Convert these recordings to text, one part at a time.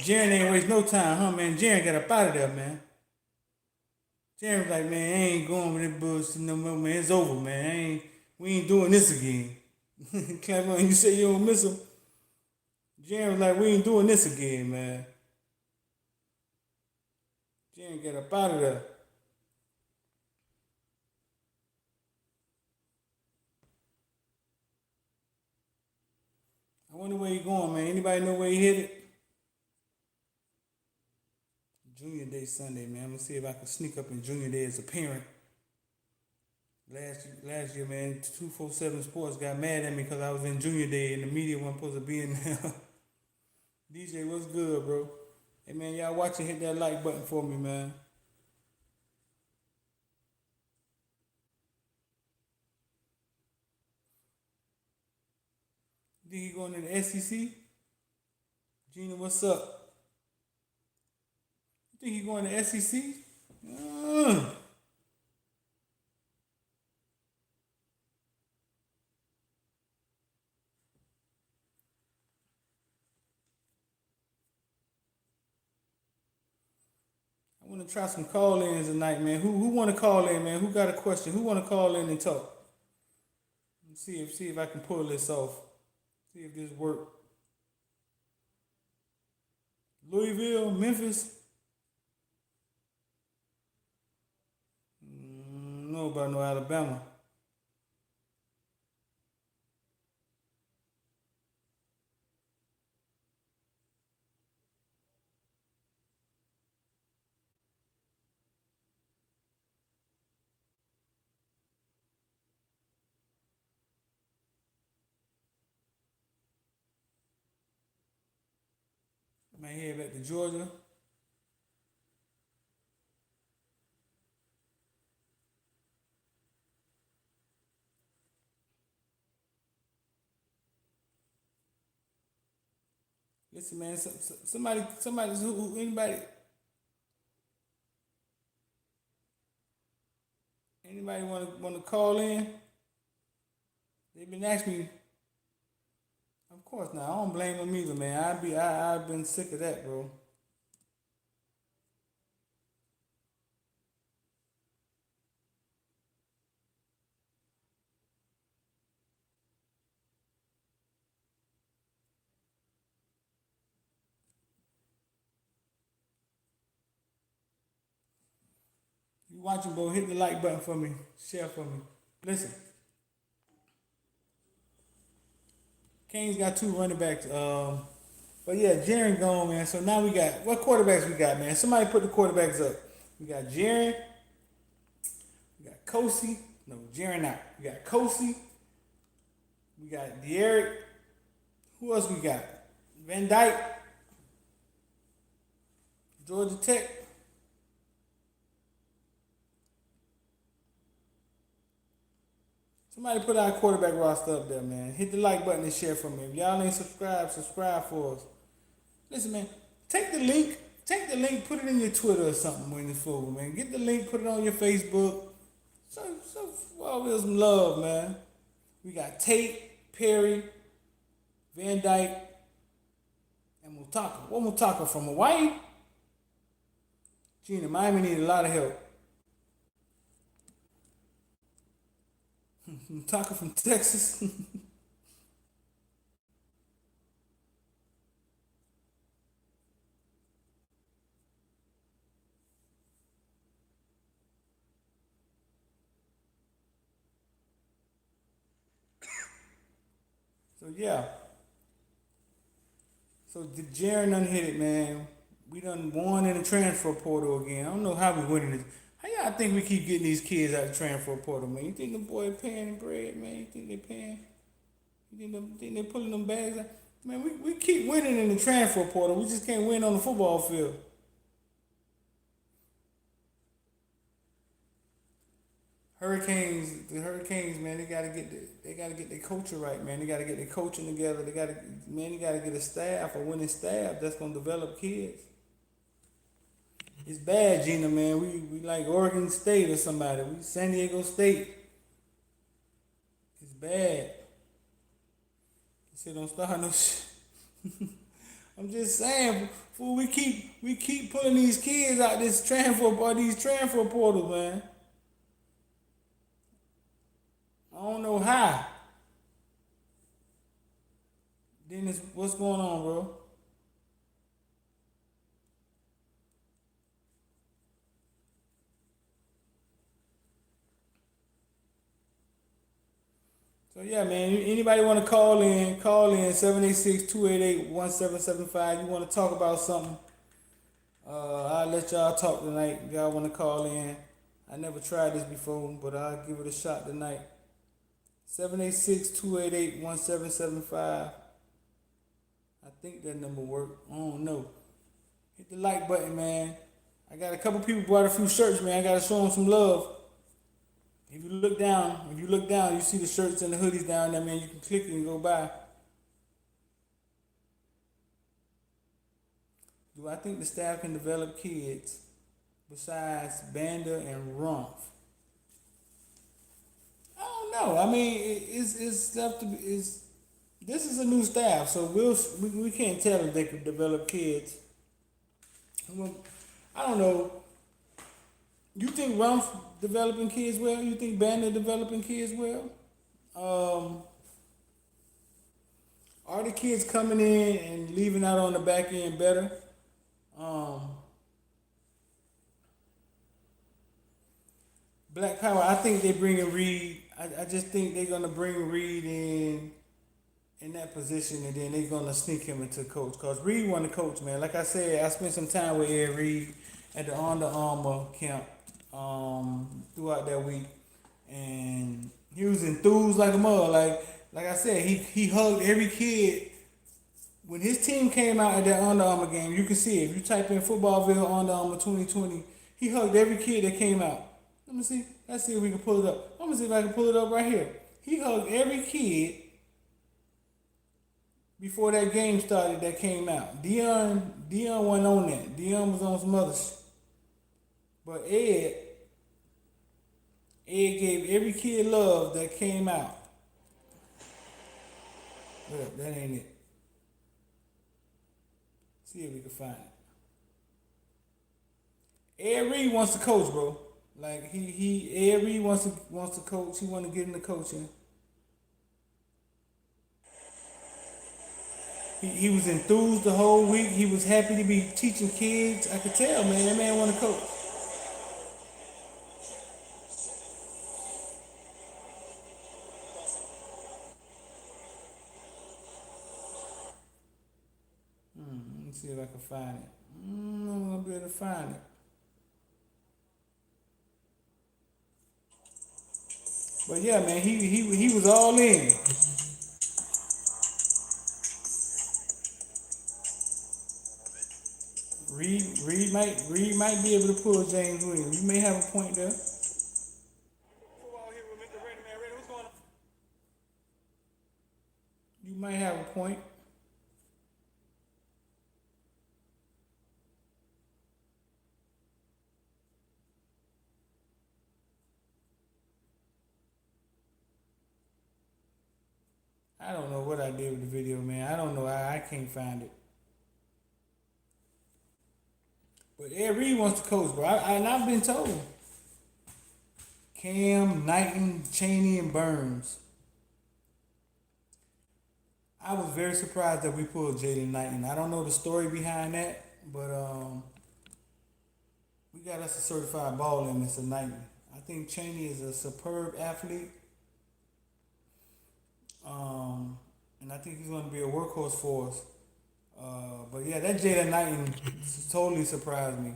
Jarren ain't waste no time, huh, man? Jarren got up out of there, man. Jarren was like, man, I ain't going with this bullshit no more, man. It's over, man. We ain't doing this again. Come on, you say you don't miss him. Jarren was like, we ain't doing this again, man. Jarren got up out of there. I wonder where he going, man. Anybody know where he headed? Junior Day Sunday, man. I'm gonna see if I can sneak up in Junior Day as a parent. Last year, man, 247 Sports got mad at me because I was in Junior Day and the media wasn't supposed to be in there. DJ, what's good, bro? Hey, man, y'all watch and hit that like button for me, man. You think he going to the SEC? Gina, what's up? You think he going to SEC? I want to try some call-ins tonight, man. Who want to call in, man? Who got a question? Who want to call in and talk? Let's see if I can pull this off. See if this work. Louisville, Memphis. No about no Alabama. Might head back to Georgia. Listen, man. Somebody, anybody want to call in? They've been asking me. Of course, now I don't blame them either, man. I've been sick of that, bro. You watching, bro? Hit the like button for me. Share for me. Listen, Canes got two running backs. But yeah, Jarren gone, man. So now we got what quarterbacks we got, man. Somebody put the quarterbacks up. We got Jarren. We got Kosi. No, Jarren out. We got Kosi. We got Derek. Who else we got? Van Dyke. Georgia Tech. Somebody put our quarterback roster up there, man. Hit the like button and share for me. If y'all ain't subscribed, subscribe for us. Listen, man. Take the link. Take the link. Put it in your Twitter or something when it's full, man. Get the link. Put it on your Facebook. So all well, some love, man. We got Tate, Perry, Van Dyke, and Mutaka. What Mutaka from Hawaii? Gina, Miami need a lot of help. Mutaka from Texas. So yeah. So the Jarren done hit it, man. We done won in the transfer portal again. I don't know how we winning this. How y'all think we keep getting these kids out of the transfer portal, man? You think the boy paying bread, man? You think they paying? Think they pulling them bags out? Man, we keep winning in the transfer portal. We just can't win on the football field. The Hurricanes, man, they gotta get their culture right, man. They gotta get their coaching together. They gotta get a staff, a winning staff that's gonna develop kids. It's bad, Gina, man. We like Oregon State or somebody. We San Diego State. It's bad. You say don't start no shit. I'm just saying, fool. We keep pulling these kids out this transfer or these transfer portals, man. I don't know how. Dennis, what's going on, bro? So yeah, man. Anybody want to call in? Call in 786-288-1775. You want to talk about something? I'll let y'all talk tonight. If y'all want to call in. I never tried this before, but I'll give it a shot tonight. 786-288-1775. I think that number worked. I don't know. Hit the like button, man. I got a couple people bought a few shirts, man. I gotta show them some love. If you look down, you see the shirts and the hoodies down there, man. You can click it and go buy. Do I think the staff can develop kids besides Banda and Rumpf? I don't know. I mean, it's stuff to be. This is a new staff, so we can't tell if they could develop kids. Well, I don't know. You think Rumpf developing kids well? You think Banda developing kids well? Um, are the kids coming in and leaving out on the back end better? Um, Black Power. I think they bring in Reed. I just think they're gonna bring Reed in that position, and then they're gonna sneak him into coach. Cause Reed won the coach, man. Like I said, I spent some time with Ed Reed at the Under Armour camp throughout that week, and he was enthused like a mother. Like I said, he hugged every kid. When his team came out at that Under Armour game, you can see it. If you type in Footballville Under Armour 2020, he hugged every kid that came out. Let me see. Let's see if we can pull it up. I'm gonna see if I can pull it up right here. He hugged every kid before that game started that came out. Dion wasn't on that. Dion was on some other shit. But Ed gave every kid love that came out. Well, that ain't it. See if we can find it. Ed Reed wants to coach, bro. Like Ed Reed wants to coach. He want to get into coaching. He was enthused the whole week. He was happy to be teaching kids. I could tell, man. That man want to coach. Let me see if I can find it. I'm gonna be able to find it. But yeah, man, he was all in. Reed might be able to pull James Williams. You may have a point there. You might have a point. I don't know what I did with the video, man. I don't know. I can't find it. But Ed Reed wants to coach, bro. And I've been told Cam, Knighton, Cheney, and Burns. I was very surprised that we pulled Jaden Knighton. I don't know the story behind that, but we got us a certified ball in Mr. Knighton. I think Cheney is a superb athlete, and I think he's going to be a workhorse for us. But yeah, that Jaden Knighton totally surprised me.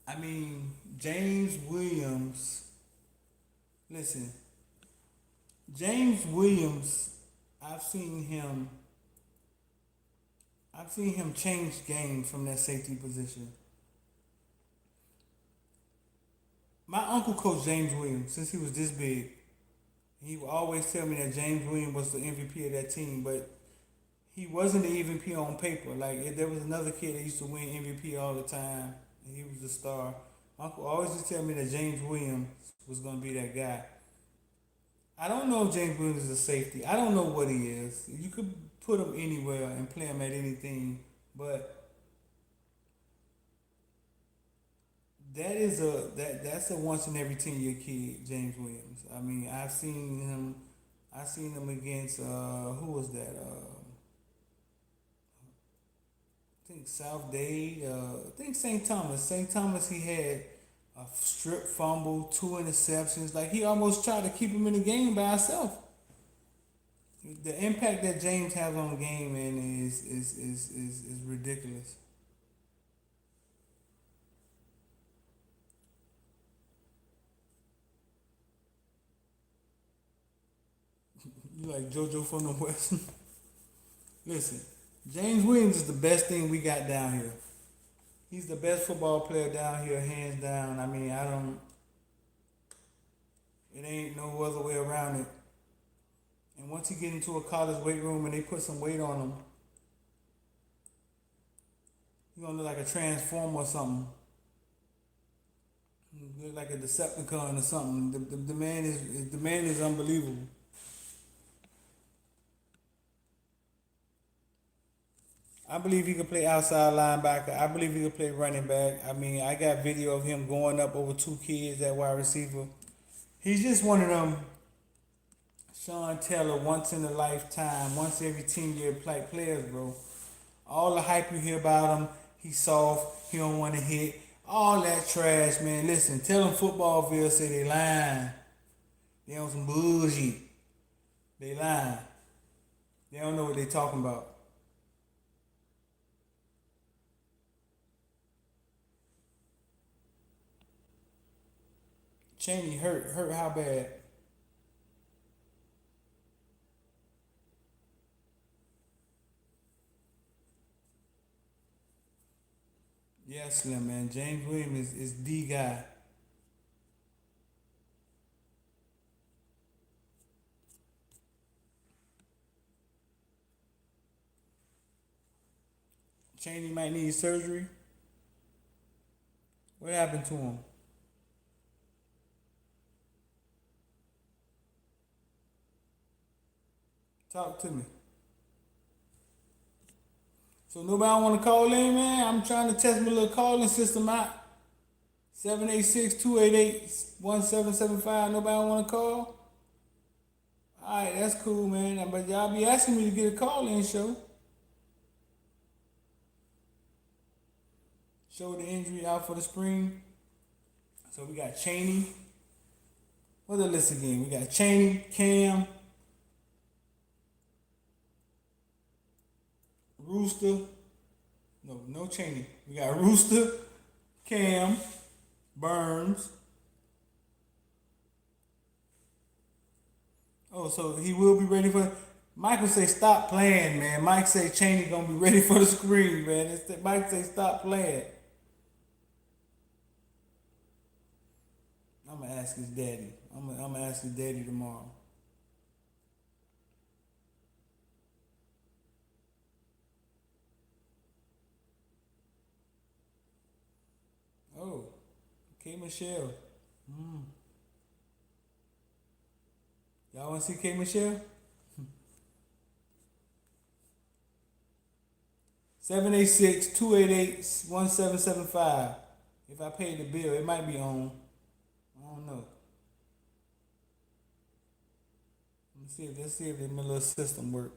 I mean, James Williams. Listen, James Williams. I've seen him. I've seen him change games from that safety position. My uncle coached James Williams since he was this big. He would always tell me that James Williams was the MVP of that team, but he wasn't the MVP on paper. Like there was another kid that used to win MVP all the time, and he was the star. Uncle always used to tell me that James Williams was gonna be that guy. I don't know if James Williams is a safety. I don't know what he is. You could put him anywhere and play him at anything, but that's a once in every 10-year kid, James Williams. I mean, I've seen him against who was that? I think South Dade. I think St. Thomas. St. Thomas. He had a strip fumble, two interceptions. Like he almost tried to keep him in the game by himself. The impact that James has on the game, man, is ridiculous. You like JoJo from the West? Listen, James Williams is the best thing we got down here. He's the best football player down here, hands down. I mean, I don't. It ain't no other way around it. And once he get into a college weight room and they put some weight on him, he gonna look like a transformer or something. He look like a Decepticon or something. The man is unbelievable. I believe he could play outside linebacker. I believe he could play running back. I mean, I got video of him going up over two kids at wide receiver. He's just one of them Sean Taylor once in a lifetime, once every 10-year players, bro. All the hype you hear about him, he's soft, he don't want to hit. All that trash, man. Listen, tell them Footballville say they lying. They on some bullshit. They lying. They don't know what they talking about. Cheney hurt how bad? Yeah, Slim, man. James Williams is the guy. Cheney might need surgery. What happened to him? Talk to me. So nobody want to call in, man? I'm trying to test my little calling system out. 786-288-1775. Nobody want to call? Alright, that's cool, man. But y'all be asking me to get a call in show. Shoulder injury out for the spring. So we got Cheney. What's the list again? We got Cheney, Cam, Rooster. No Cheney. We got Rooster, Cam, Burns. Oh, so he will be ready for. Michael say stop playing, man. Mike say Cheney gonna be ready for the screen, man. Mike say stop playing. I'm gonna ask his daddy. I'm gonna ask his daddy tomorrow. Oh, K Michelle. Mm. Y'all wanna see K Michelle? 786-288-1775. If I pay the bill, it might be on. I don't know. Let's see if the little system work.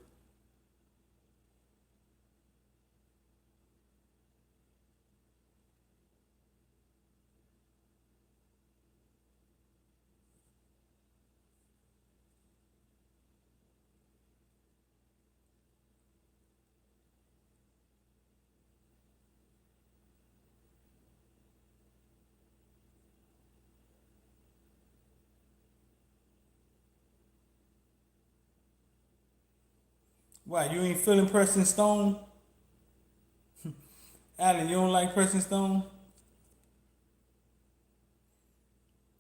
Why, you ain't feeling Preston Stone? Allen, you don't like Preston Stone?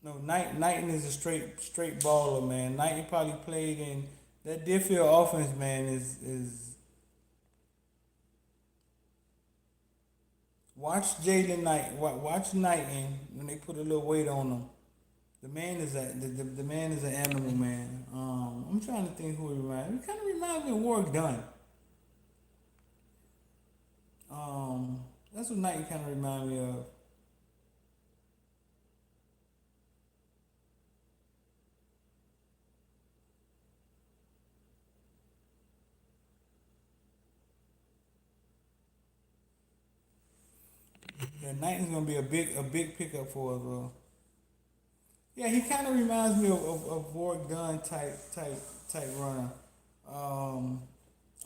No, Knighton is a straight baller, man. Knighton probably played in that Deerfield offense, man. Is watch Jalen Knight. Watch Knighton when they put a little weight on him. The man is the man is an animal, man. think who he reminds me. He kind of reminds me of Warwick Dunn. That's what Knighton kind of reminds me of. Yeah, Knighton's gonna be a big pickup for us, bro. Yeah, he kind of reminds me of Warwick Dunn type runner. Um,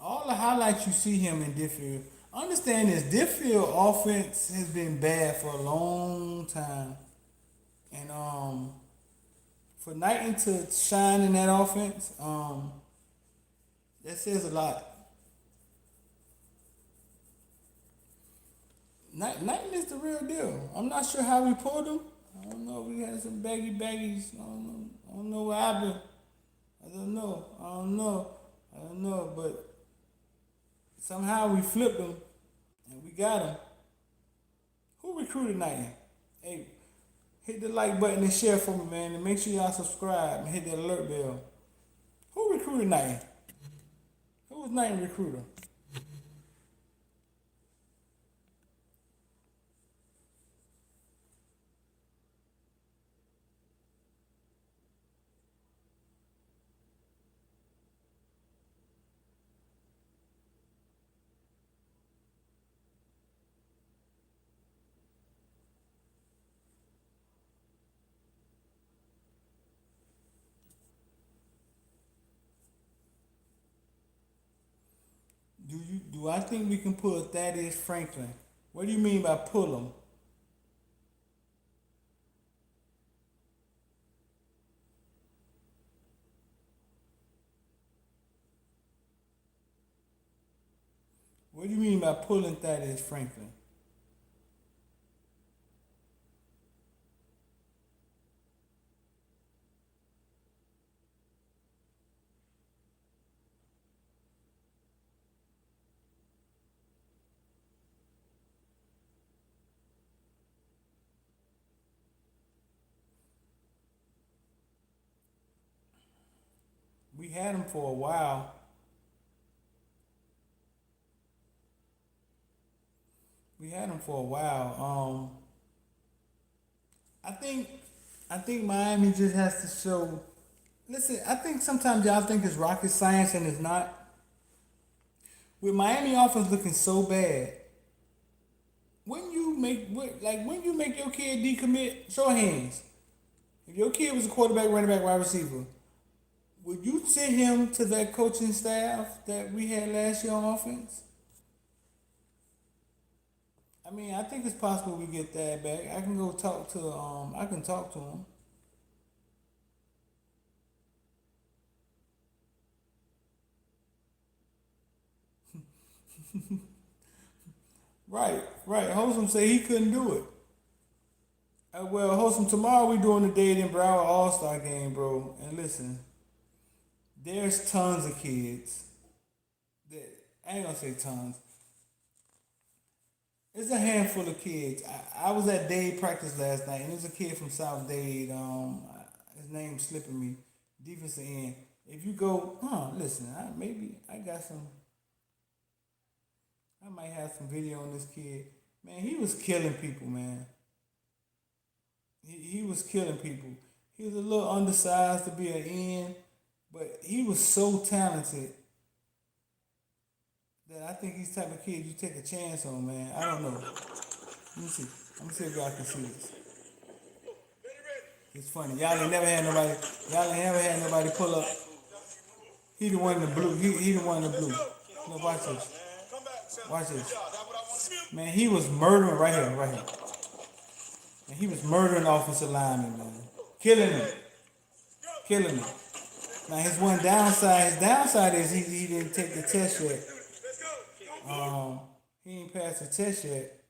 all the highlights you see him in Difffield. Understand this, Difffield offense has been bad for a long time, and for Knighton to shine in that offense, that says a lot. Knighton is the real deal. I'm not sure how we pulled him. I don't know. We had some baggies. I don't know. I don't know what happened. I don't know. I don't know. I don't know. But somehow we flipped him and we got him. Who recruited Knighton? Hey, hit the like button and share for me, man. And make sure y'all subscribe and hit that alert bell. Who recruited Knighton? Who was Knighton recruiter? Do I think we can pull Thaddeus Franklin? What do you mean by pull him? What do you mean by pulling Thaddeus Franklin? We had him for a while. We had him for a while. I think I think Miami just has to show. Listen, I think sometimes y'all think it's rocket science and it's not. With Miami offense looking so bad, when you make your kid decommit, show of hands. If your kid was a quarterback, running back, wide receiver, would you send him to that coaching staff that we had last year on offense? I mean, I think it's possible we get that back. I can go talk to I can talk to him. Right, right. Wholesome said he couldn't do it. Well, Wholesome, tomorrow we doing the Dade and Broward All Star game, bro. And listen, there's tons of kids that I ain't gonna say tons. It's a handful of kids. I was at Dade practice last night, and there's a kid from South Dade. His name's slipping me. Defensive end. If you go, listen, maybe I got some. I might have some video on this kid. Man, he was killing people, man. He was killing people. He was a little undersized to be an end, but he was so talented that I think he's the type of kid you take a chance on, man. I don't know. Let me see. Let me see if y'all can see this. It's funny. Y'all ain't never had nobody pull up. He the one in the blue. He the one in the blue. Look, watch this. Watch this. Man, he was murdering right here, right here. And he was murdering offensive linemen, man. Killing them. Killing them. Now his downside is he didn't take the test yet. He ain't passed the test yet.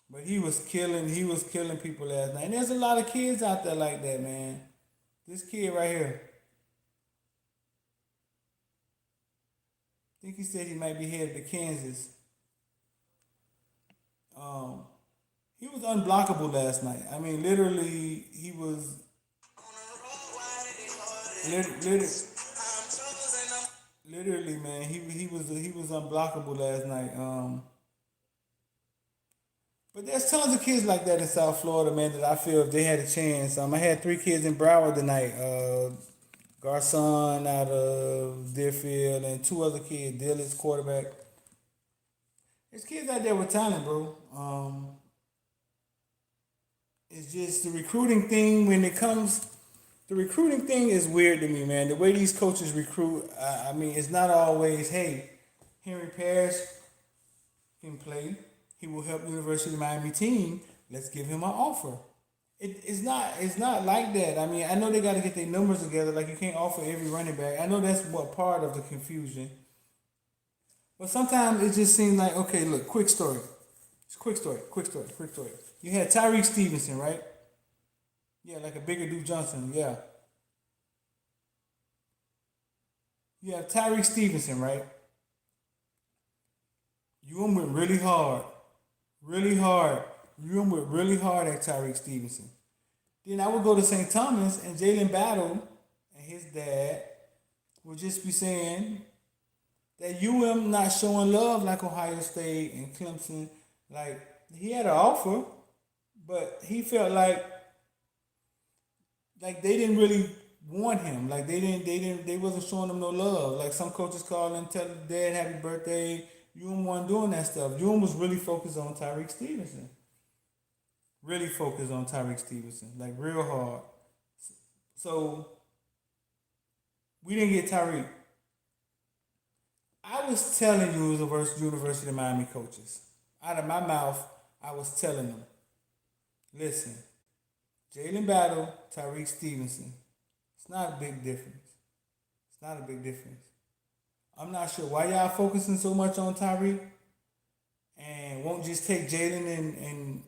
But he was killing people last night. And there's a lot of kids out there like that, man. This kid right here. I think he said he might be headed to Kansas. Um, he was unblockable last night. I mean, literally, he was. Literally, literally, man, he was unblockable last night. But there's tons of kids like that in South Florida, man. That I feel if they had a chance. I had 3 kids in Broward tonight. Garcon out of Deerfield and 2 other kids. Dillard's quarterback. There's kids out there with talent, bro. It's just the recruiting thing when it comes. The recruiting thing is weird to me, man. The way these coaches recruit, I mean, it's not always, hey, Henry Parrish can play. He will help University of Miami team. Let's give him an offer. It's not like that. I mean, I know they got to get their numbers together. Like you can't offer every running back. I know that's what part of the confusion. But sometimes it just seems like, okay, look, quick story. It's quick story. You had Tyreek Stevenson, right? Yeah, like a bigger Duke Johnson. Yeah. You have Tyreek Stevenson, right? You went really hard. Really hard. You went really hard at Tyreek Stevenson. Then I would go to St. Thomas and Jalen Battle and his dad would just be saying that UM not showing love like Ohio State and Clemson. Like he had an offer, but he felt like they didn't really want him. Like they wasn't showing him no love. Like some coaches call him, tell his dad happy birthday. UM wasn't doing that stuff. UM was really focused on Tyreek Stevenson. Really focused on Tyreek Stevenson, like real hard. So we didn't get Tyreek. I was telling you, University of Miami coaches, out of my mouth, I was telling them, listen, Jalen Battle, Tyreek Stevenson. It's not a big difference. It's not a big difference. I'm not sure why y'all focusing so much on Tyreek and won't just take Jalen and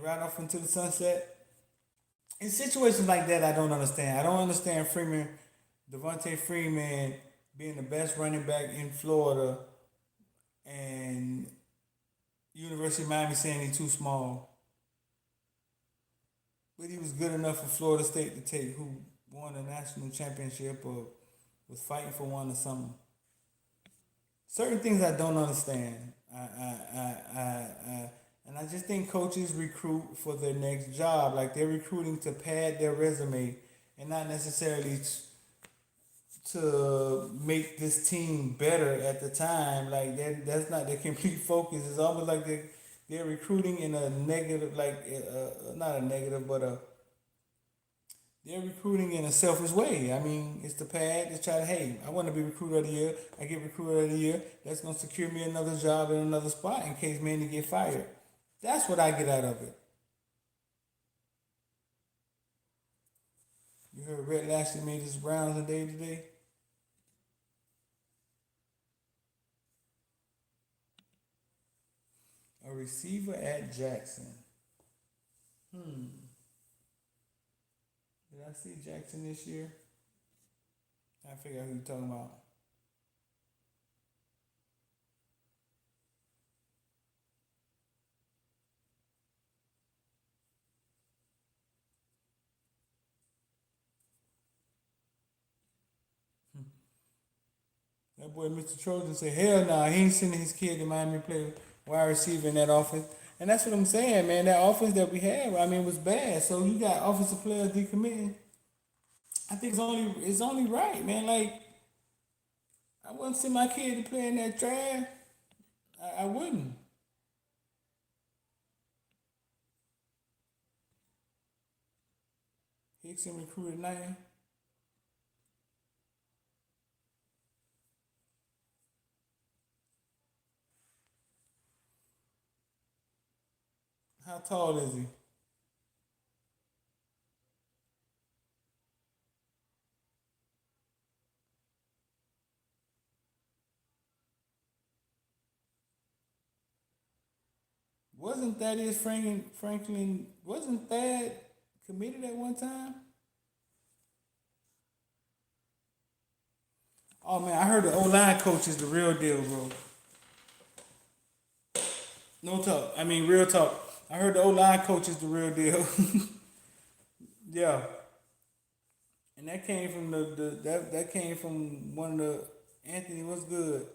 ride off into the sunset. In situations like that, I don't understand. I don't understand Devontae Freeman being the best running back in Florida and University of Miami saying he's too small. But he was good enough for Florida State to take who won a national championship or was fighting for one or something. Certain things I don't understand. And I just think coaches recruit for their next job. Like they're recruiting to pad their resume and not necessarily to make this team better at the time. Like that's not their complete focus. It's almost like they're recruiting in a negative, like not a negative, but they're recruiting in a selfish way. I mean, it's the pad to try to, hey, I want to be recruiter of the year. I get recruiter of the year. That's going to secure me another job in another spot in case Manny get fired. That's what I get out of it. You heard Red Lashley made his rounds a day today? A receiver at Jackson. Did I see Jackson this year? I figure out who you're talking about. That boy Mr. Trojan said, hell no, he ain't sending his kid to Miami to play wide receiver in that offense. And that's what I'm saying, man. That offense that we had, I mean, was bad. So you got offensive players decommitting. I think it's only right, man. Like I wouldn't send my kid to play in that trash. I wouldn't. Hickson recruited 9. How tall is he? Wasn't Thaddeus Franklin? Wasn't Thad committed at one time? Oh man, I heard the O line coach is the real deal, bro. No talk. I mean, real talk. I heard the O line coach is the real deal. Yeah, And that came from that came from one of the Anthony. What's good?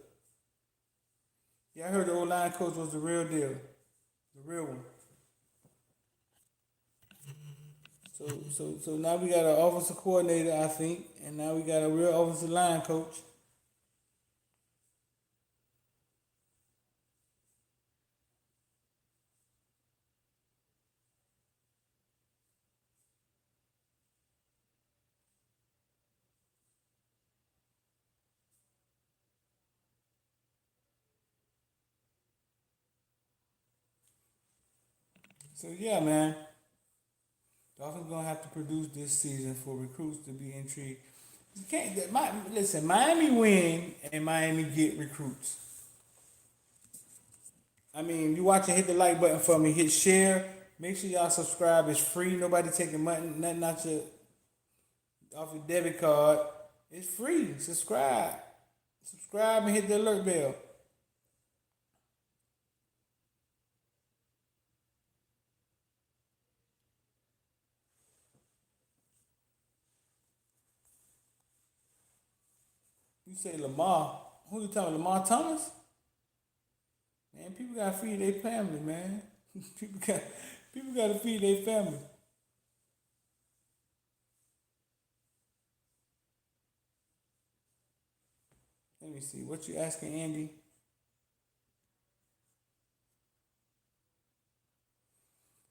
Yeah, I heard the old line coach was the real deal, the real one. So now we got an offensive coordinator, I think, and now we got a real offensive line coach. So yeah, man, Dolphins gonna have to produce this season for recruits to be intrigued. You can't. Listen, Miami win and Miami get recruits. I mean, you watch and hit the like button for me. Hit share. Make sure y'all subscribe. It's free. Nobody taking money, nothing out your off your debit card. It's free. Subscribe. Subscribe and hit the alert bell. You say Lamar. Who you talking? Lamar Thomas? Man, people gotta feed their family, man. people got people gotta feed their family. Let me see. What you asking, Andy?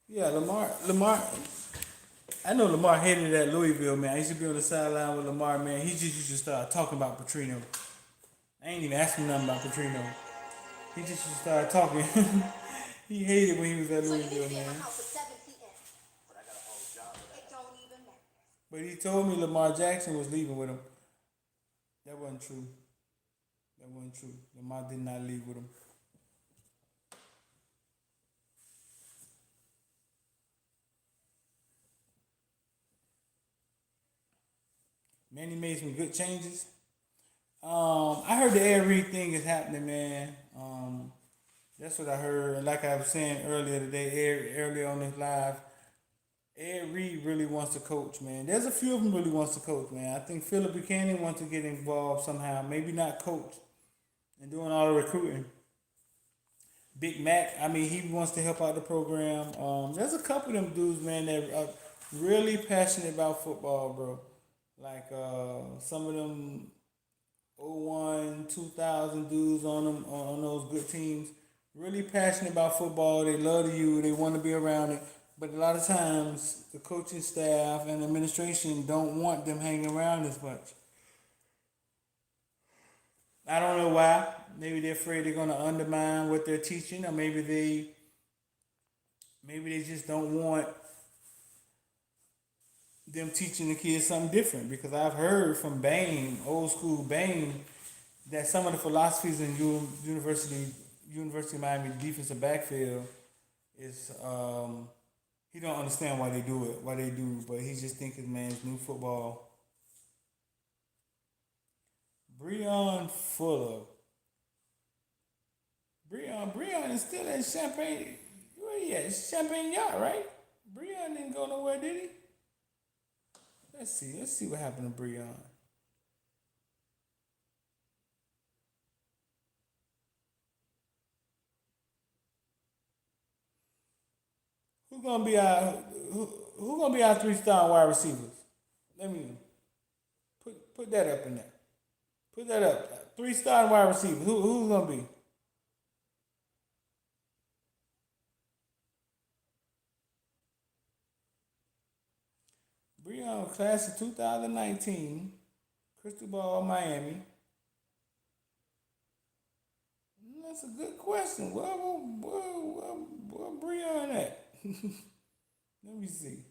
Yeah, Lamar. I know Lamar hated at Louisville, man. I used to be on the sideline with Lamar, man. He just used to start talking about Petrino. I ain't even asking nothing about Petrino. He just used to start talking. He hated when he was at Louisville, man. But he told me Lamar Jackson was leaving with him. That wasn't true. That wasn't true. Lamar did not leave with him. Manny made some good changes. I heard the Air Reed thing is happening, man. That's what I heard. And like I was saying earlier today, earlier on this live, Ed Reed really wants to coach, man. There's a few of them really wants to coach, man. I think Philip Buchanan wants to get involved somehow. Maybe not coach and doing all the recruiting. Big Mac, I mean, he wants to help out the program. There's a couple of them dudes, man, that are really passionate about football, bro. Like some of them '01, 2000 dudes on them on those good teams. Really passionate about football. They love the you. They want to be around it. But a lot of times, the coaching staff and administration don't want them hanging around as much. I don't know why. Maybe they're afraid they're gonna undermine what they're teaching, or maybe they just don't want them teaching the kids something different. Because I've heard from Bain, old school Bain, that some of the philosophies in University of Miami defensive backfield is he don't understand why they do it, why they do, but he just thinking, man, it's new football. Breon Fuller, Breon is still at Champagne. Where he at? It's Champagne Yacht, right? Breon didn't go nowhere, did he? Let's see what happened to Breon. Who's gonna be our who gonna be our 3-star wide receivers? Let me put that up in there. Put that up. 3-star wide receivers. Who's gonna be? Breon class of 2019. Crystal Ball Miami. That's a good question. Where Breon at? Let me see.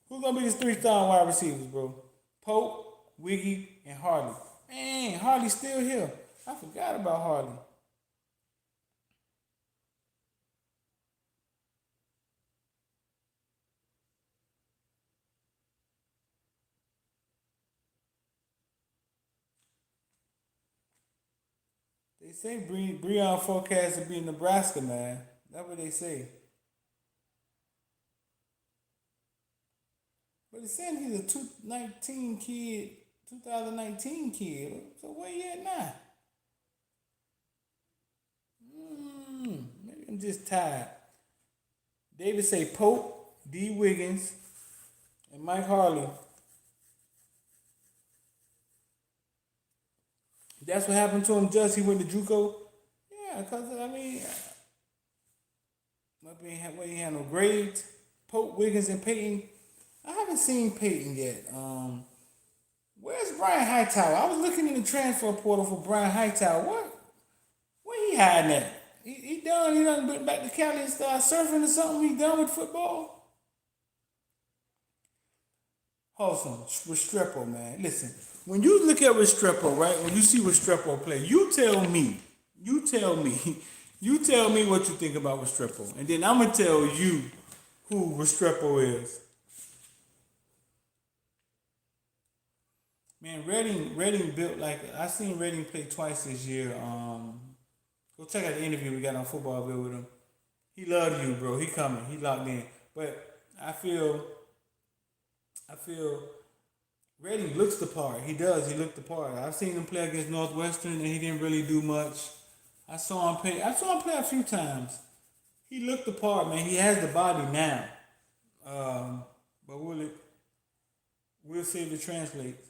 Who's gonna be his 3-star wide receivers, bro? Pope, Wiggy, and Harley. Man, Harley's still here. I forgot about Harley. They say Breon forecast to be in Nebraska, man. That's what they say. But But it's saying he's a 2019 kid, 2019 kid. So where you at now? Maybe I'm just tired. David say Pope, D. Wiggins, and Mike Harley. That's what happened to him. Just he went to JUCO. Yeah, cause I mean, maybe he had no grades. Pope, Wiggins, and Peyton. I haven't seen Peyton yet. Where's Brian Hightower? I was looking in the transfer portal for Brian Hightower. Where he hiding at? He done. He done went back to Cali and started surfing or something. He done with football. Wholesome, Restrepo, man. Listen, when you look at Restrepo, right? When you see Restrepo play, you tell me, you tell me, you tell me what you think about Restrepo, and then I'm gonna tell you who Restrepo is. Man, Redding built like I seen Redding play twice this year. Go check out the interview we got on Football Bill with him. He loved you, bro. He coming. He locked in. But I feel Redding looks the part. He does. He looked the part. I've seen him play against Northwestern, and he didn't really do much. I saw him play a few times. He looked the part, man. He has the body now. But will it? We'll see if it translates.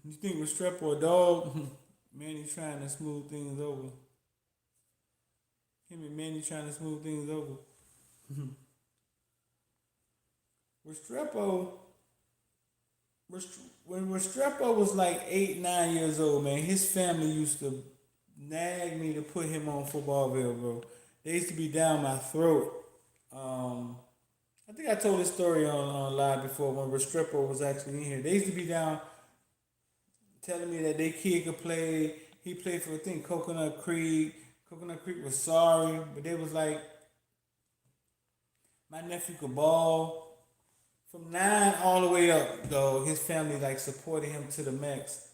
You think Restrepo a dog? Manny trying to smooth things over. Him and Manny trying to smooth things over. Restrepo, when Restrepo was like 8, 9 years old, man, his family used to nag me to put him on Footballville, bro. They used to be down my throat. I think I told this story on live before when Restrepo was actually in here. They used to be down telling me that their kid could play. He played for I think Coconut Creek. Coconut Creek was sorry, but they was like, my nephew could ball. From 9 all the way up, though, his family like supported him to the max.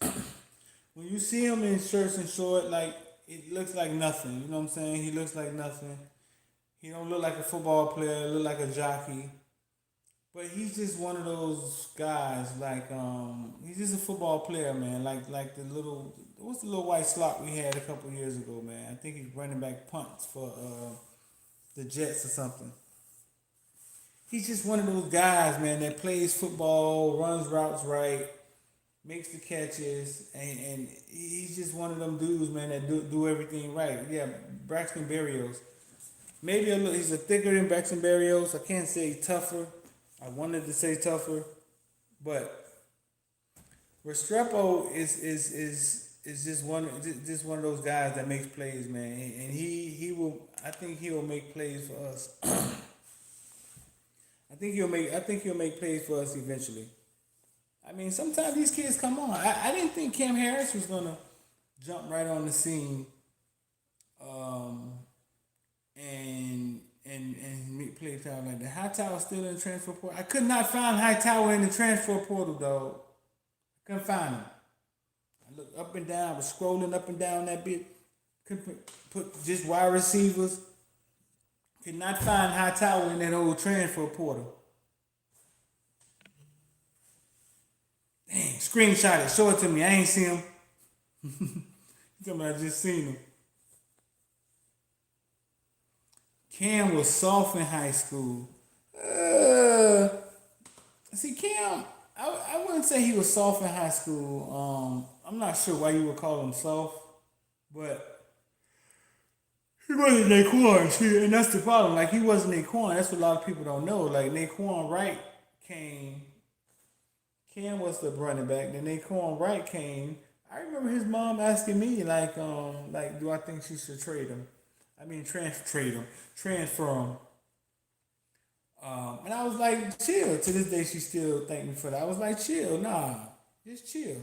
When you see him in shirts and short, like it looks like nothing. You know what I'm saying? He looks like nothing. He don't look like a football player. Look like a jockey. But he's just one of those guys. Like he's just a football player, man. Like the little what's the little white slot we had a couple years ago, man? I think he's running back punts for the Jets or something. He's just one of those guys, man, that plays football, runs routes right, makes the catches, and he's just one of them dudes, man, that do everything right. Yeah, Braxton Berrios. Maybe he's a thicker than Braxton Berrios. I can't say tougher. I wanted to say tougher, but Restrepo is just one of those guys that makes plays, man, and he will. I think he will make plays for us. I think he'll make plays for us eventually. I mean, sometimes these kids come on. I didn't think Cam Harris was gonna jump right on the scene, um, and make play time like that. Hightower still in the transfer portal. I could not find Hightower in the transfer portal, dog. I couldn't find him. I looked up and down. I was scrolling up and down that bit. Couldn't put just wide receivers. Could not find Hightower in that old transfer portal. Dang, screenshot it. Show it to me. I ain't see him. You tell me I just seen him. Cam was soft in high school. See, Cam, I wouldn't say he was soft in high school. I'm not sure why you would call him soft, but he wasn't Naquan, see, and that's the problem. Like he wasn't Naquan. That's what a lot of people don't know. Like Naquan Wright came. Cam was the running back. Then Naquan Wright came. I remember his mom asking me like, do I think she should trade him? I mean, transfer him. And I was like, chill. To this day, she still thank me for that. I was like, chill, nah, just chill.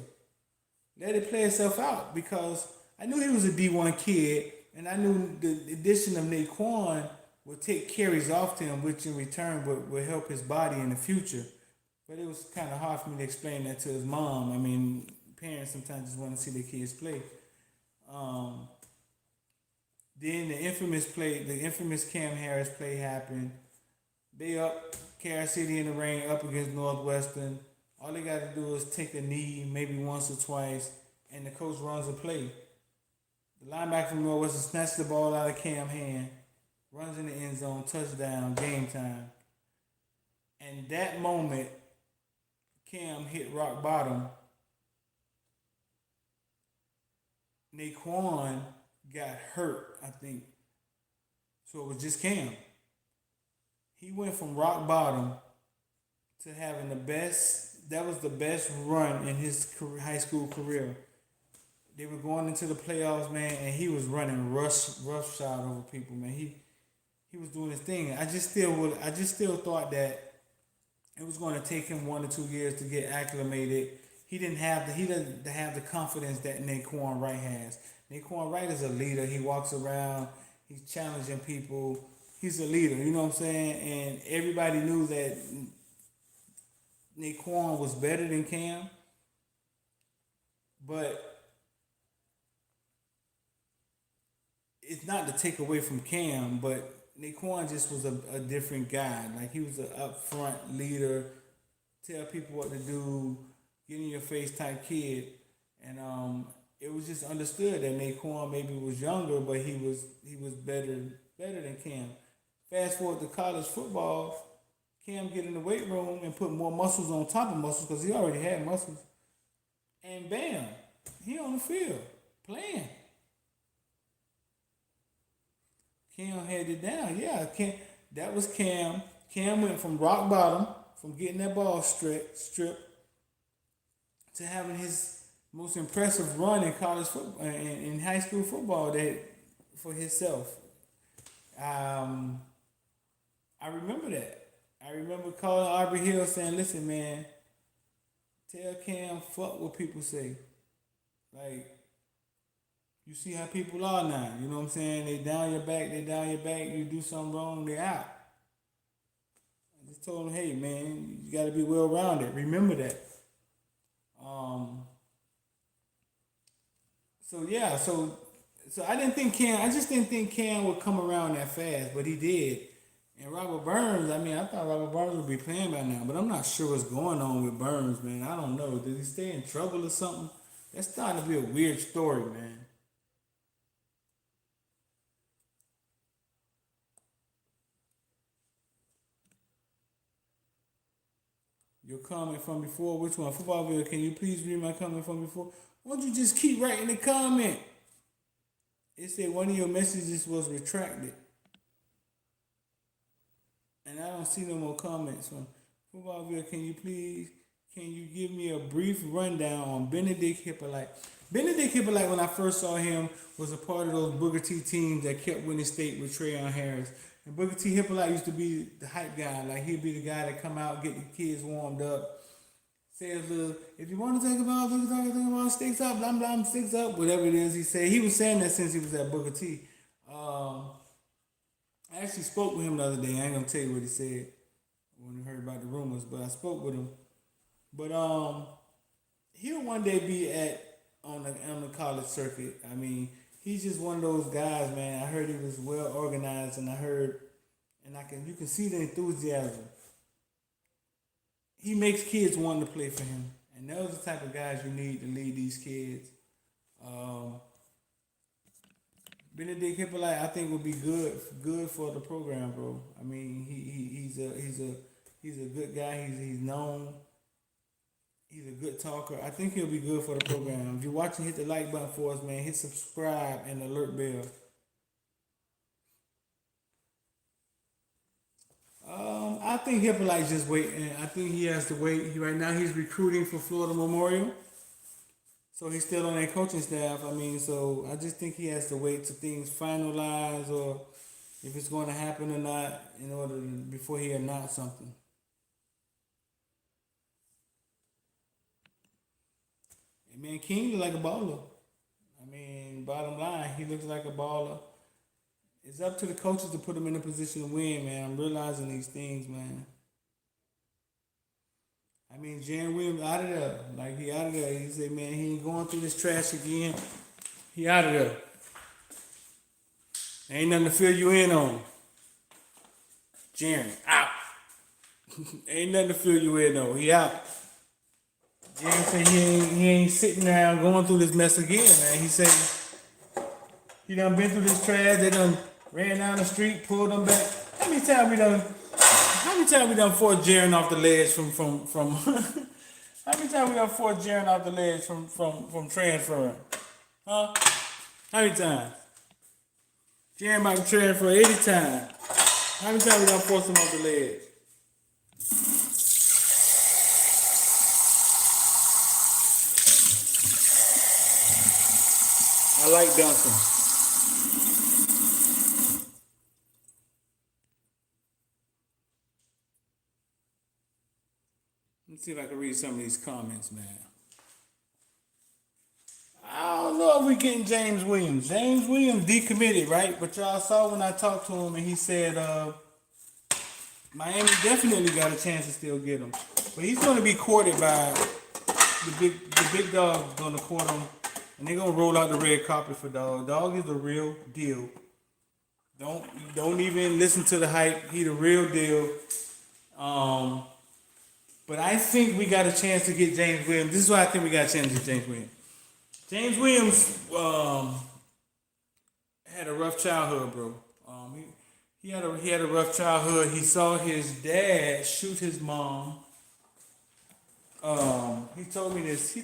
Let it play itself out because I knew he was a D1 kid, and I knew the addition of Naquan would take carries off to him, which in return would help his body in the future. But it was kind of hard for me to explain that to his mom. I mean, parents sometimes just want to see their kids play. Um, then the infamous Cam Harris play happened. They up Carol City in the rain up against Northwestern. All they got to do is take a knee, maybe once or twice, and the coach runs a play. The linebacker from Northwestern snatches the ball out of Cam's hand, runs in the end zone, touchdown, game time. And that moment, Cam hit rock bottom. Naquan got hurt, I think. So it was just Cam. He went from rock bottom to having the best, that was the best run in his high school career. They were going into the playoffs, man, and he was running roughshod over people, man. He was doing his thing. I just still thought that it was going to take him 1 or 2 years to get acclimated. He doesn't have the confidence that Naquan Wright has. Naquan Wright is a leader. He walks around, he's challenging people. He's a leader, you know what I'm saying? And everybody knew that Naquan was better than Cam. But it's not to take away from Cam, but Naquan just was a different guy. Like, he was an upfront leader, tell people what to do, get in your face type kid. And it was just understood that Naquan maybe was younger, but he was better than Cam. Fast forward to college football, Cam get in the weight room and put more muscles on top of muscles because he already had muscles. And bam, he on the field playing. Cam had it down. Yeah, that was Cam. Cam went from rock bottom, from getting that ball stripped, to having his most impressive run in college football, in high school football, that for himself. I remember that. I remember calling Aubrey Hill saying, "Listen, man, tell Cam fuck what people say. Like, you see how people are now. You know what I'm saying? They down your back. You do something wrong, they out." I just told him, "Hey, man, you got to be well rounded. Remember that." So yeah, so I didn't think Cam. I just didn't think Cam would come around that fast, but he did. And Robert Burns, I thought Robert Burns would be playing by now, but I'm not sure what's going on with Burns, man. I don't know. Did he stay in trouble or something? That's starting to be a weird story, man. Your comment from before, which one? Footballville, can you please read my comment from before? Why don't you just keep writing the comment? It said one of your messages was retracted. And I don't see no more comments from Footballville. Can you give me a brief rundown on Benedict Hippolyte? Benedict Hippolyte, when I first saw him, was a part of those Booker T teams that kept winning state with Trayon Harris. And Booker T Hippolyte used to be the hype guy. Like, he'd be the guy that come out, get the kids warmed up, say a little, if you want to talk about sticks up, blah, blah, sticks up, whatever it is he said. He was saying that since he was at Booker T. I actually spoke with him the other day. I ain't gonna tell you what he said when you heard about the rumors, but I spoke with him. But he'll one day be on the college circuit. I mean, he's just one of those guys, man. I heard he was well organized, and you can see the enthusiasm. He makes kids want to play for him, and those are the type of guys you need to lead these kids. Benedict Hippolyte, I think, would be good for the program, bro. I mean, he's a good guy. He's known. He's a good talker. I think he'll be good for the program. If you're watching, hit the like button for us, man. Hit subscribe and alert bell. I think Hippolyte's just waiting. I think he has to wait. Right now, he's recruiting for Florida Memorial. So he's still on that coaching staff. I mean, so I just think he has to wait till things finalize, or if it's going to happen or not, before he announce something. And man, King looks like a baller. I mean, bottom line, he looks like a baller. It's up to the coaches to put him in a position to win, man. I'm realizing these things, man. I mean, Jarren Williams out of there. Like, he out of there. He said, man, he ain't going through this trash again. He out of there. Ain't nothing to fill you in on. Jarren, out. Ain't nothing to fill you in though. He out. Jerry said he ain't sitting down going through this mess again, man. He said he done been through this trash. They done ran down the street, pulled them back. How many times we done? How many times we done forced Jarren off the ledge from? How many times we done forced Jarren off the ledge from transferring? Huh? How many times? Jarren about to transfer 80 times. How many times we done forced him off the ledge? I like Duncan. Let's see if I can read some of these comments, man. I don't know if we getting James Williams. James Williams decommitted, right? But y'all saw when I talked to him and he said Miami definitely got a chance to still get him. But he's going to be courted by the big dog going to court him. And they're going to roll out the red carpet for Dog. Dog is the real deal. Don't even listen to the hype. He the real deal. But I think we got a chance to get James Williams. This is why I think we got a chance to get James Williams. James Williams had a rough childhood, bro. He had a rough childhood. He saw his dad shoot his mom. He told me this.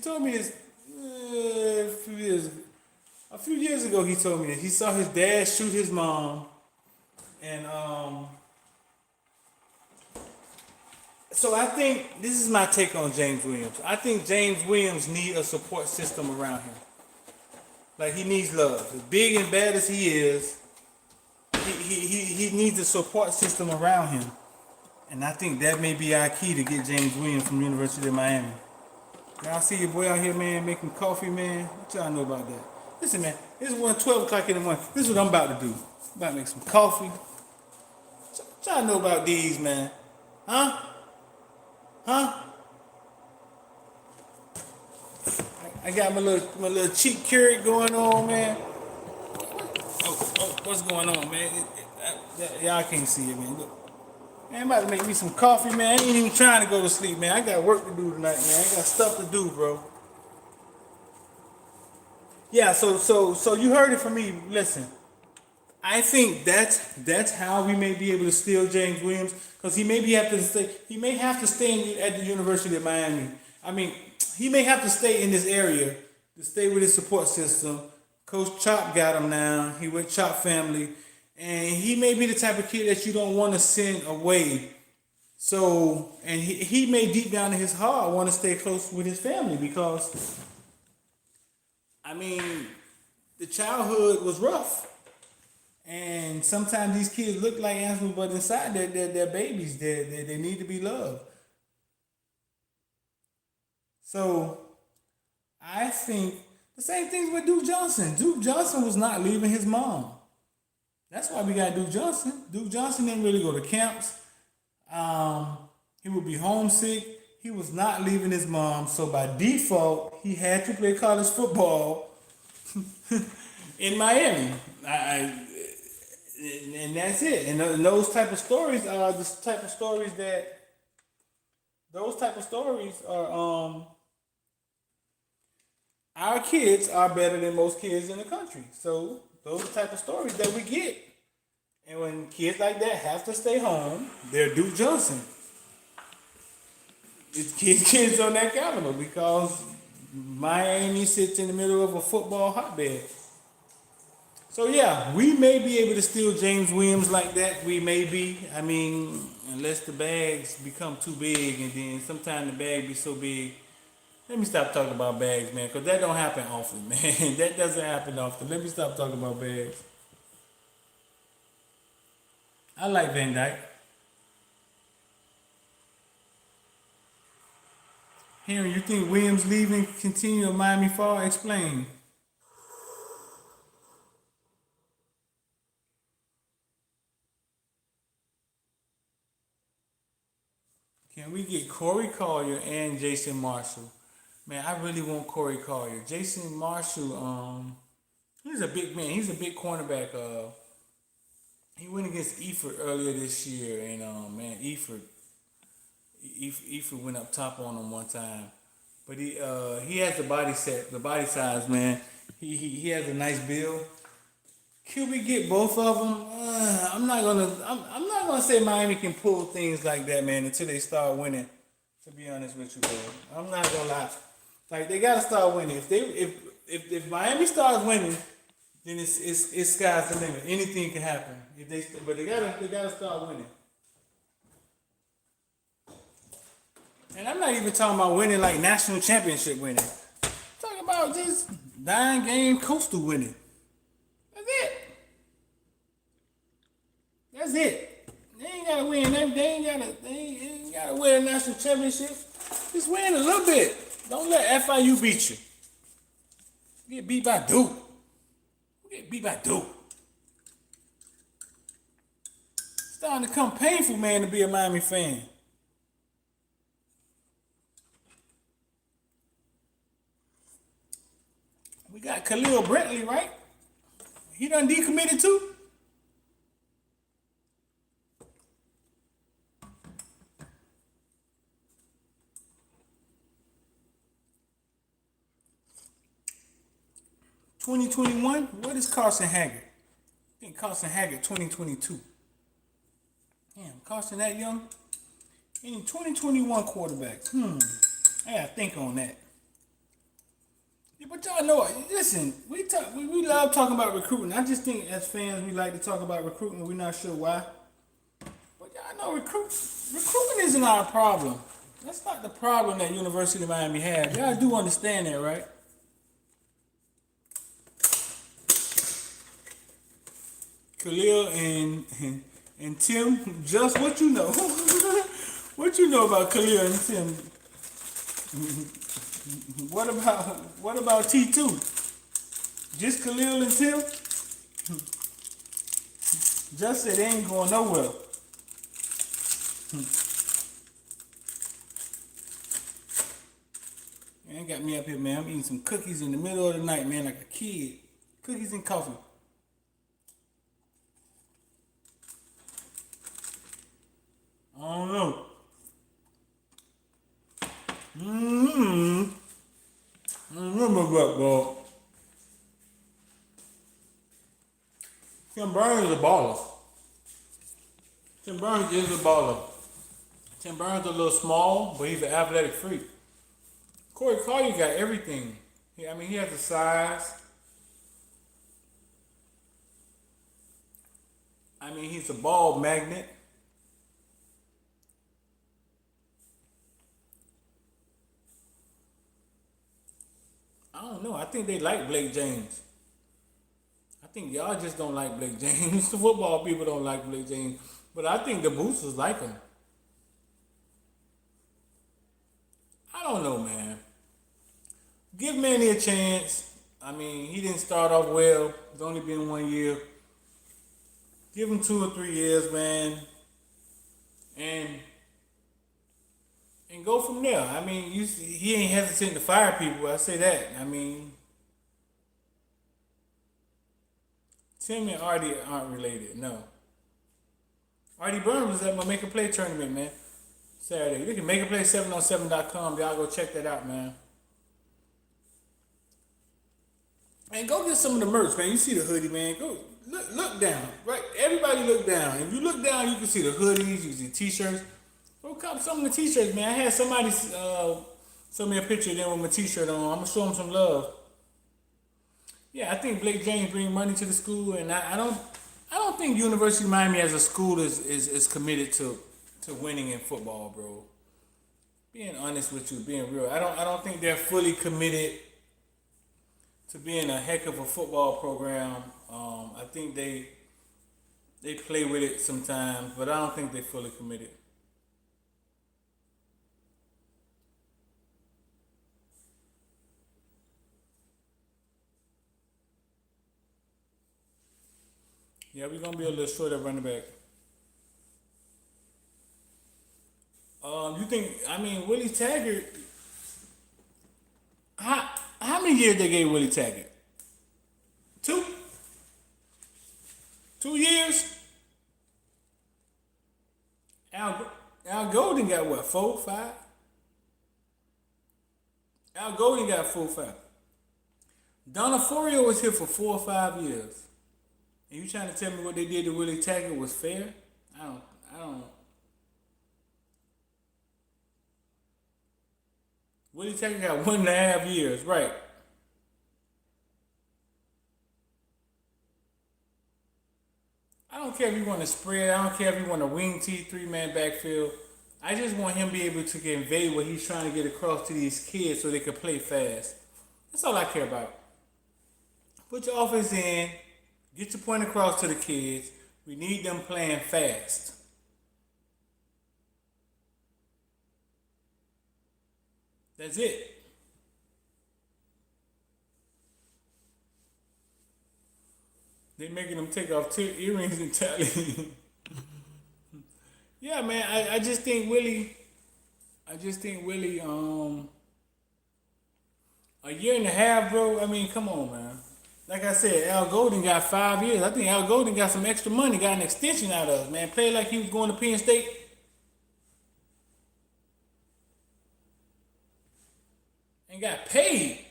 A few years ago. He told me this. He saw his dad shoot his mom, and so I think this is my take on James Williams. I think James Williams needs a support system around him. Like he needs love. As big and bad as he is, he needs a support system around him. And I think that may be our key to get James Williams from the University of Miami. Y'all see your boy out here, man, making coffee, man. What y'all know about that? Listen, man, it's 12 o'clock in the morning. This is what I'm about to do. I'm about to make some coffee. What y'all know about these, man? Huh? I got my little cheek Keurig going on, man. Oh, what's going on, man? Y'all can't see it, man. Look. Man, I'm about to make me some coffee, man. I ain't even trying to go to sleep, man. I got work to do tonight, man. I got stuff to do, bro. Yeah, so you heard it from me. Listen, I think that's how we may be able to steal James Williams, because he may have to stay at the University of Miami. I mean, he may have to stay in this area to stay with his support system. Coach Chop got him now. He with Chop family. And he may be the type of kid that you don't want to send away. So, and he may deep down in his heart want to stay close with his family because, I mean, the childhood was rough. And sometimes these kids look like animals, but inside they're babies. They need to be loved. So, I think the same thing with Duke Johnson. Duke Johnson was not leaving his mom. That's why we got Duke Johnson. Duke Johnson didn't really go to camps. He would be homesick. He was not leaving his mom. So by default, he had to play college football in Miami. And that's it. And those type of stories are the type of stories that are our kids are better than most kids in the country. So those are the type of stories that we get. And when kids like that have to stay home, they're Duke Johnson. It's kids on that caliber because Miami sits in the middle of a football hotbed. So yeah, we may be able to steal James Williams like that. We may be. I mean, unless the bags become too big, and then sometimes the bag be so big. Let me stop talking about bags, man, because that don't happen often, man. That doesn't happen often. Let me stop talking about bags. I like Van Dyke. Henry, you think Williams leaving continue at Miami fall? Explain. Can we get Corey Collier and Jason Marshall? Man, I really want Corey Collier. Jason Marshall, he's a big man. He's a big cornerback. He went against Eford earlier this year, and man, Eford Efa went up top on him one time, but he has the body size, man. He has a nice build. Can we get both of them? I'm not gonna say Miami can pull things like that, man, until they start winning. To be honest with you, bro, I'm not gonna lie. Like they gotta start winning. If Miami starts winning, then it's sky's the limit. Anything can happen. But they gotta start winning. And I'm not even talking about winning like national championship winning. I'm talking about just 9-game coastal winning. That's it. That's it. They ain't gotta win. They ain't gotta win a national championship. Just win a little bit. Don't let FIU beat you. Get beat by Duke. Get beat by Duke. It's starting to become painful, man, to be a Miami fan. We got Khalil Brentley, right? He done decommitted too? (2021) What is Carson Haggard? I think Carson Haggard 2022. Damn, Carson that young? Any 2021 quarterbacks? I gotta think on that. Yeah, but y'all know, listen, we love talking about recruiting. I just think as fans we like to talk about recruiting. We're not sure why. But y'all know recruiting isn't our problem. That's not the problem that University of Miami has. Y'all do understand that, right? Khalil and Tim, just what you know. What you know about Khalil and Tim? What about T2? Just Khalil and Tim? Just said they ain't going nowhere. Man, got me up here, man. I'm eating some cookies in the middle of the night, man, like a kid. Cookies and coffee. I don't know. I remember that, bro. Tim Burns is a baller. Tim Burns is a baller. Tim Burns is a little small, but he's an athletic freak. Corey Collier got everything. He has the size. He's a ball magnet. I don't know. I think they like Blake James. I think y'all just don't like Blake James. The football people don't like Blake James. But I think the boosters like him. I don't know, man. Give Manny a chance. He didn't start off well. It's only been 1 year. Give him 2 or 3 years, man. And go from there. He ain't hesitant to fire people. I say that. Tim and Artie aren't related. No. Artie Burns was at my Make a Play tournament, man. Saturday. You can Make a Play 7on7.com. Y'all go check that out, man. And go get some of the merch, man. You see the hoodie, man. Go look down. Right? Everybody look down. If you look down, you can see the hoodies, you can see t-shirts. Go cop some of the t-shirts, man. I had somebody send me a picture of them with my t-shirt on. I'm gonna show them some love. Yeah, I think Blake James bring money to the school, and I don't think University of Miami as a school is committed to winning in football, bro. Being honest with you, being real, I don't think they're fully committed to being a heck of a football program. I think they play with it sometimes, but I don't think they're fully committed. Yeah, we're gonna be a little short at running back. You think? Willie Taggart. How many years they gave Willie Taggart? 2. 2 years. Al Golden Golden got what, 4, 5? Al Golden got 4, 5. Donna Florio was here for 4 or 5 years. And you trying to tell me what they did to Willie Taggart was fair? I don't. Willie Taggart got 1.5 years, right? I don't care if you want to spread. I don't care if you want to wing T 3-man backfield. I just want him to be able to convey what he's trying to get across to these kids so they can play fast. That's all I care about. Put your offense in, get your point across to the kids. We need them playing fast. That's it. They making them take off earrings and tally. Yeah, man. I just think Willie. A year and a half, bro. I mean, come on, man. Like I said, Al Golden got 5 years. I think Al Golden got some extra money, got an extension out of us, man. Played like he was going to Penn State. And got paid.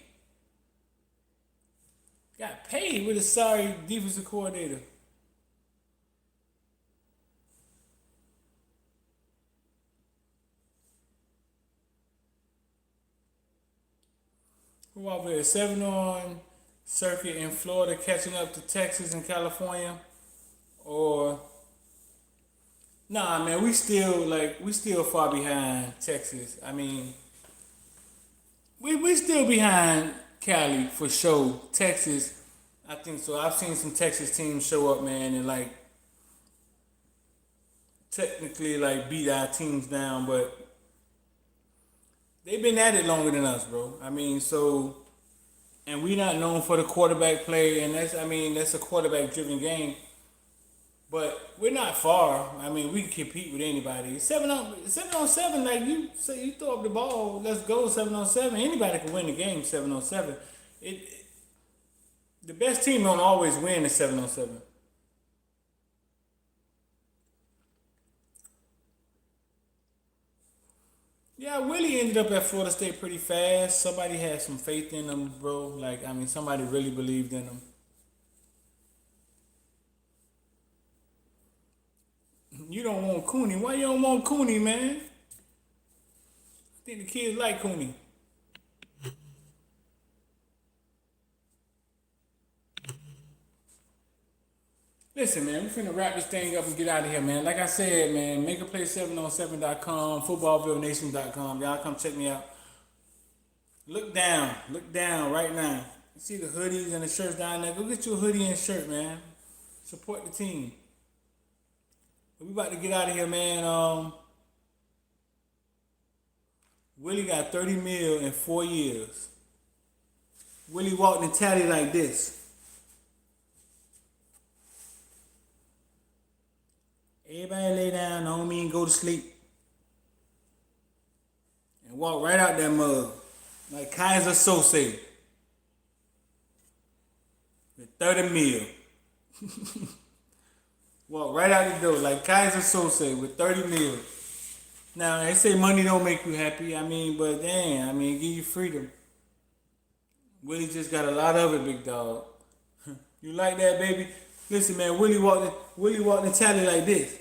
Got paid with a sorry defensive coordinator. Who over there? 7-on circuit in Florida catching up to Texas and California? Or nah, man, we still far behind Texas. I mean, we still behind Cali for sure. Texas, I think so. I've seen some Texas teams show up, man, and like technically like beat our teams down, but they've been at it longer than us, bro. I mean, so, and we not known for the quarterback play, and that's a quarterback driven game. But we're not far. I mean, we can compete with anybody. 7-on-7, like you say, you throw up the ball, let's go 7-on-7. Anybody can win the game 7-on-7. The best team don't always win the 7-on-7. Yeah, Willie ended up at Florida State pretty fast. Somebody had some faith in him, bro. Like, I mean, somebody really believed in him. You don't want Cooney. Why you don't want Cooney, man? I think the kids like Cooney. Listen, man, we finna wrap this thing up and get out of here, man. Like I said, man, makeaplay7on7.com, footballvillenation.com. Y'all come check me out. Look down right now. You see the hoodies and the shirts down there? Go get you a hoodie and shirt, man. Support the team. We about to get out of here, man. Willie got 30 mil in 4 years. Willie walked and tallied like this. Everybody lay down, don't mean go to sleep. And walk right out that mug. Like Kaiser Sose. With 30 mil. Walk right out the door like Kaiser Sose with 30 mil. Now, they say money don't make you happy. I mean, but damn, I mean, give you freedom. Willie just got a lot of it, big dog. You like that, baby? Listen, man, Willie walked the tally like this.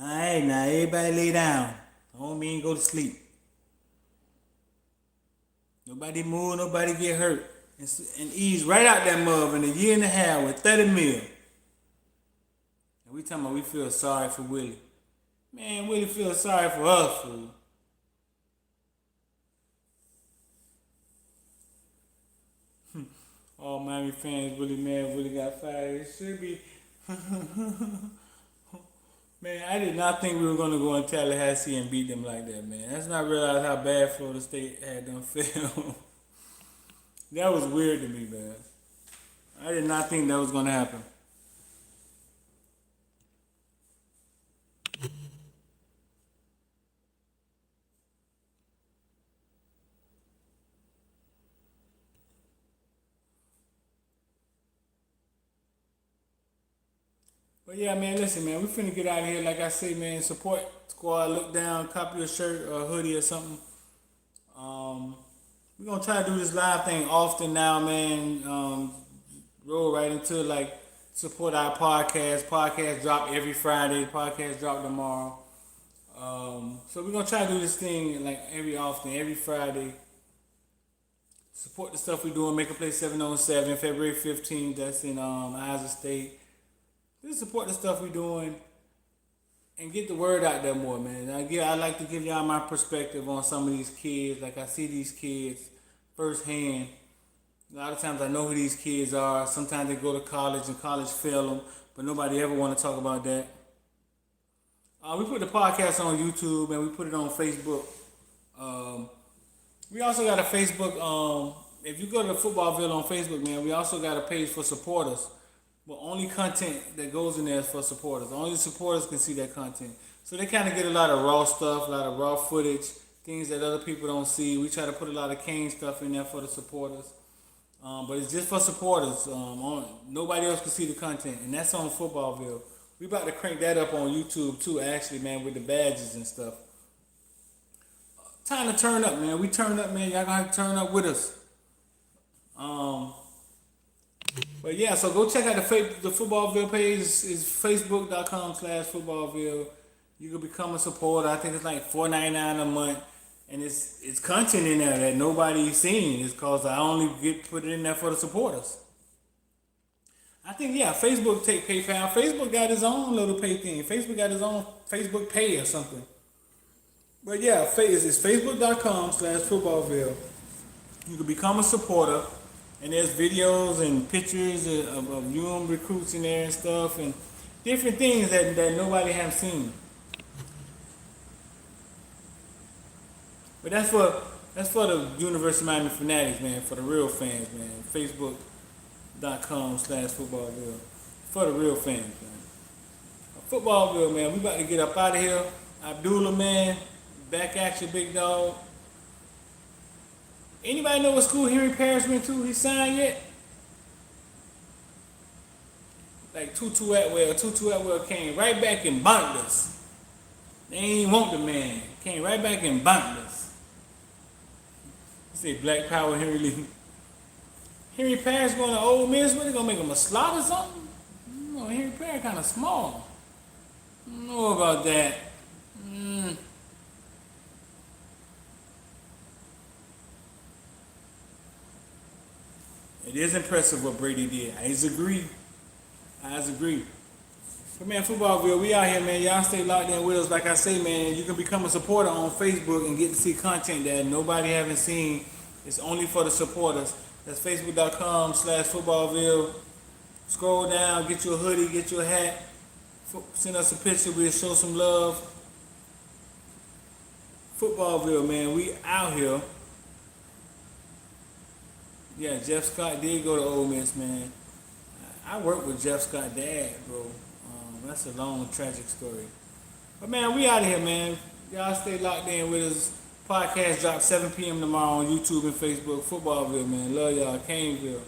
Alright, now everybody lay down. Don't mean go to sleep. Nobody move, nobody get hurt. And ease right out that mug in a year and a half with 30 mil. And we talking about we feel sorry for Willie. Man, Willie feels sorry for us, fool. All Miami fans really mad Willie got fired. It should be. Man, I did not think we were going to go in Tallahassee and beat them like that, man. That's not realize how bad Florida State had them fail. That was weird to me, man. I did not think that was going to happen. But yeah, man, listen, man, we finna get out of here. Like I say, man, support squad. Look down, copy a shirt or a hoodie or something. Um, we're gonna try to do this live thing often now, man. Roll right into like support our podcast. Podcast drop every Friday. Podcast drop tomorrow. So we're gonna try to do this thing like every Friday. Support the stuff we doing. Make a Play 707, February 15th. That's in Iowa State. Just support the stuff we doing and get the word out there more, man. I like to give y'all my perspective on some of these kids. Like I see these kids firsthand. A lot of times I know who these kids are. Sometimes they go to college and college fail them, but nobody ever want to talk about that. We put the podcast on YouTube and we put it on Facebook. We also got a Facebook. If you go to the Footballville on Facebook, man, we also got a page for supporters. But only content that goes in there is for supporters. Only supporters can see that content. So they kind of get a lot of raw stuff, a lot of raw footage, things that other people don't see. We try to put a lot of Kane stuff in there for the supporters. But it's just for supporters. Nobody else can see the content. And that's on Footballville. We about to crank that up on YouTube too, actually, man, with the badges and stuff. Time to turn up, man. We turn up, man. Y'all gonna have to turn up with us. But yeah, so go check out the Footballville page. It's facebook.com/Footballville. You can become a supporter. I think it's like $4.99 a month. And it's content in there that nobody's seen. It's cause I only put it in there for the supporters. I think, yeah, Facebook take PayPal. Facebook got his own little pay thing. Facebook got his own Facebook Pay or something. But yeah, it's facebook.com/Footballville. You can become a supporter. And there's videos and pictures of young recruits in there and stuff and different things that nobody have seen. But that's for the University of Miami fanatics, man, for the real fans, man. Facebook.com/Footballville. For the real fans, man. Footballville, man, we about to get up out of here. Abdullah, man, back at you, big dog. Anybody know what school Henry Parrish went to? He signed yet? Like Tutu Atwell came right back and bumped us. They ain't even want the man. Came right back and bumped us. You say Black Power Henry Lee. Henry Parrish going to Ole Miss? What, they gonna make him a slot or something? No, Henry Parrish kind of small. I don't know about that. It is impressive what Brady did. I agree. But man, Footballville, we out here, man. Y'all stay locked in with us. Like I say, man, you can become a supporter on Facebook and get to see content that nobody haven't seen. It's only for the supporters. That's facebook.com/Footballville. Scroll down, get you a hoodie, get you a hat. Send us a picture. We'll show some love. Footballville, man. We out here. Yeah, Jeff Scott did go to Ole Miss, man. I worked with Jeff Scott's dad, bro. That's a long, tragic story. But, man, we out of here, man. Y'all stay locked in with us. Podcast drop 7 p.m. tomorrow on YouTube and Facebook. Footballville, man. Love y'all. CANEVILLE.